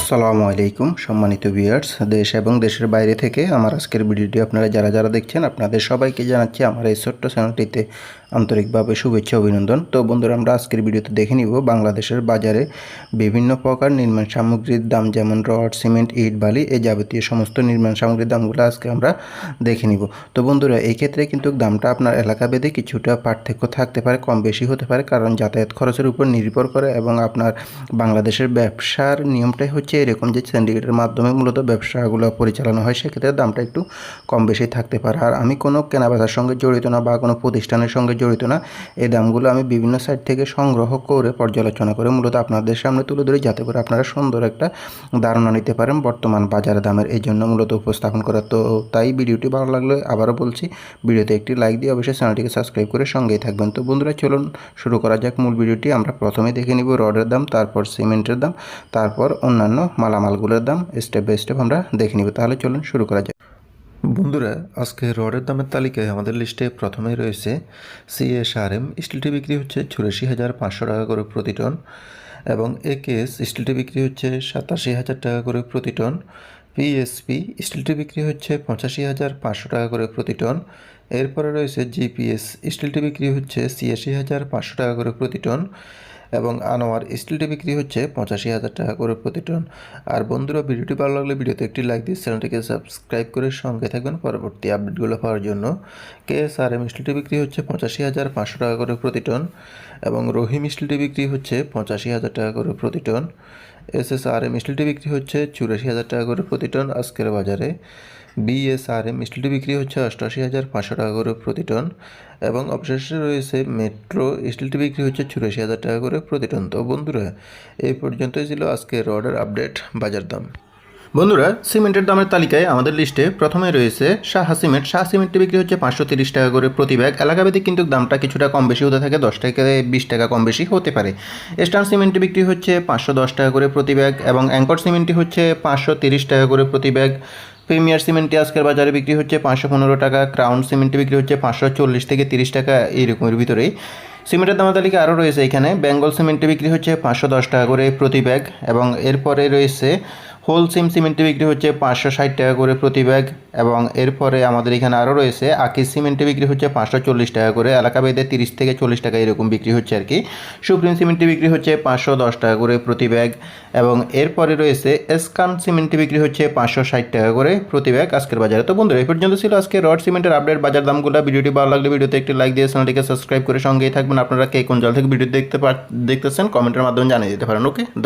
আসসালামু আলাইকুম সম্মানিত ভিউয়ার্স, দেশ এবং দেশের বাইরে থেকে আমার আজকের ভিডিওটি আপনারা যারা দেখছেন আপনাদের সবাইকে জানাচ্ছি আমার এই ছোট্ট চ্যানেলটিতে আন্তরিকভাবে শুভেচ্ছা অভিনন্দন। তো বন্ধুরা, আমরা আজকের ভিডিওতে দেখে নিব বাংলাদেশের বাজারে বিভিন্ন প্রকার নির্মাণ সামগ্রীর দাম, যেমন রড, সিমেন্ট, ইট, বালি এই যাবতীয় সমস্ত নির্মাণ সামগ্রীর দামগুলো আজকে আমরা দেখে নিব। তো বন্ধুরা, এই ক্ষেত্রে কিন্তু দামটা আপনার এলাকা ভেদে কিছুটা পার্থক্য থাকতে পারে, কম বেশি হতে পারে, কারণ যাতায়াত খরচের উপর নির্ভর করে এবং আপনার বাংলাদেশের ব্যবসার নিয়মটাই হচ্ছে এরকম যে সিন্ডিকেটের মাধ্যমে মূলত ব্যবসাগুলো পরিচালনা হয়, সেক্ষেত্রে দামটা একটু কম বেশি থাকতে পারে। আর আমি কোনো কেনাবেচার সঙ্গে জড়িত না বা কোনো প্রতিষ্ঠানের সঙ্গে জড়িত না, এই দামগুলো আমি বিভিন্ন সাইট থেকে সংগ্রহ করে পর্যালোচনা করে মূলত আপনাদের সামনে তুলে ধরি, যাতে করে আপনারা সুন্দর একটা ধারণা নিতে পারেন বর্তমান বাজার দামের। এই জন্য মূলত উপস্থাপন করা। তো তাই ভিডিওটি ভালো লাগলে আবারও বলছি, ভিডিওতে একটি লাইক দিয়ে অবশ্যই চ্যানেলটিকে সাবস্ক্রাইব করে সঙ্গেই থাকবেন। তো বন্ধুরা, চলুন শুরু করা যাক মূল ভিডিওটি। আমরা প্রথমে দেখে নিব রডের দাম, তারপর সিমেন্টের দাম, তারপর অন্যান্য মালামালগুলোর দাম স্টেপ বাই স্টেপ আমরা দেখে নিব। তাহলে চলুন শুরু করা যাক। বন্ধুরা, আজকে রডের দামের তালিকায় আমাদের লিস্টে প্রথমেই রয়েছে CSRM স্টিলটি বিক্রি হচ্ছে 84,500 টাকা করে প্রতি টন, এবং AKS স্টিলটি বিক্রি হচ্ছে 87,000 টাকা করে প্রতি টন। PSP স্টিলটি বিক্রি হচ্ছে 85,500 টাকা করে প্রতি টন। এরপরে রয়েছে GPS স্টিলটি বিক্রি হচ্ছে 86,500 টাকা করে প্রতি টন, এবং আনোয়ার স্টিলটি বিক্রি হচ্ছে 85,000 টাকা করে প্রতি টন। আর বন্ধুরা, ভিডিওটি ভালো লাগলে ভিডিওতে একটি লাইক দিয়ে চ্যানেলটিকে সাবস্ক্রাইব করে সঙ্গে থাকবেন পরবর্তী আপডেটগুলো পাওয়ার জন্য। KSRM স্টিলটি বিক্রি হচ্ছে 85,500 টাকা করে প্রতি টন, এবং রহিম স্টিলটি বিক্রি হচ্ছে 85,000 টাকা করে প্রতি টন। SSRM স্টিলটি বিক্রি হচ্ছে 84,000 টাকা করে প্রতি টন আজকের বাজারে। BSRM স্টিলটি বিক্রি হচ্ছে 88,500 টাকা করে প্রতি টন, এবং অবশেষে রয়েছে মেট্রো স্টিলটি বিক্রি হচ্ছে 84,000 টাকা করে প্রতি টন। তো বন্ধুরা, এই পর্যন্তই ছিল আজকে রডের আপডেট বাজার দাম। বন্ধুরা, সিমেন্টের দামের তালিকায় আমাদের লিস্টে প্রথমে রয়েছে সাহা সিমেন্ট। সাহা সিমেন্টটি বিক্রি হচ্ছে 530 টাকা করে প্রতি ব্যাগ। এলাকাভেদে কিন্তু দামটা কিছুটা কম বেশি হতে থাকে, 10 থেকে 20 টাকা কম বেশি হতে পারে। স্টার সিমেন্টটি বিক্রি হচ্ছে 510 টাকা করে প্রতি ব্যাগ, এবং অ্যাঙ্কর সিমেন্টটি হচ্ছে 530 টাকা করে প্রতি ব্যাগ। প্রিমিয়ার সিমেন্টটি আজকের বাজারে বিক্রি হচ্ছে 515 টাকা। ক্রাউন সিমেন্টটি বিক্রি হচ্ছে 540 থেকে 30 টাকা এইরকমের ভিতরেই। সিমেন্টের দামের তালিকা আরও রয়েছে এখানে। বেঙ্গল সিমেন্টটি বিক্রি হচ্ছে 510 টাকা করে প্রতি ব্যাগ, এবং এরপরে রয়েছে হোলসিম সিমেন্টটি বিক্রি হচ্ছে 560 টাকা করে প্রতি ব্যাগ, এবং এরপরে আমাদের এখানে আরও রয়েছে আকিজ সিমেন্টটি বিক্রি হচ্ছে 540 টাকা করে। এলাকা ভেদে 30 থেকে 40 টাকা এরকম বিক্রি হচ্ছে আর কি। সুপ্রিম সিমেন্টটি বিক্রি হচ্ছে 510 টাকা করে প্রতি ব্যাগ, এবং এরপরে রয়েছে এসকান সিমেন্টটি বিক্রি হচ্ছে 560 টাকা করে প্রতি ব্যাগ আজকের বাজারে। তো বন্ধুরা, এই পর্যন্ত ছিল আজকে রড সিমেন্টের আপডেট বাজার দামগুলো। ভিডিওটি ভালো লাগলে ভিডিওতে একটি লাইক দিয়ে চ্যানেলটিকে সাবস্ক্রাইব করে সঙ্গেই থাকবেন। আপনারা কে কোন জায়গা থেকে ভিডিও দেখতেছেন কমেন্টের মাধ্যমে জানিয়ে দিতে পারেন। ওকে, ধন্যবাদ।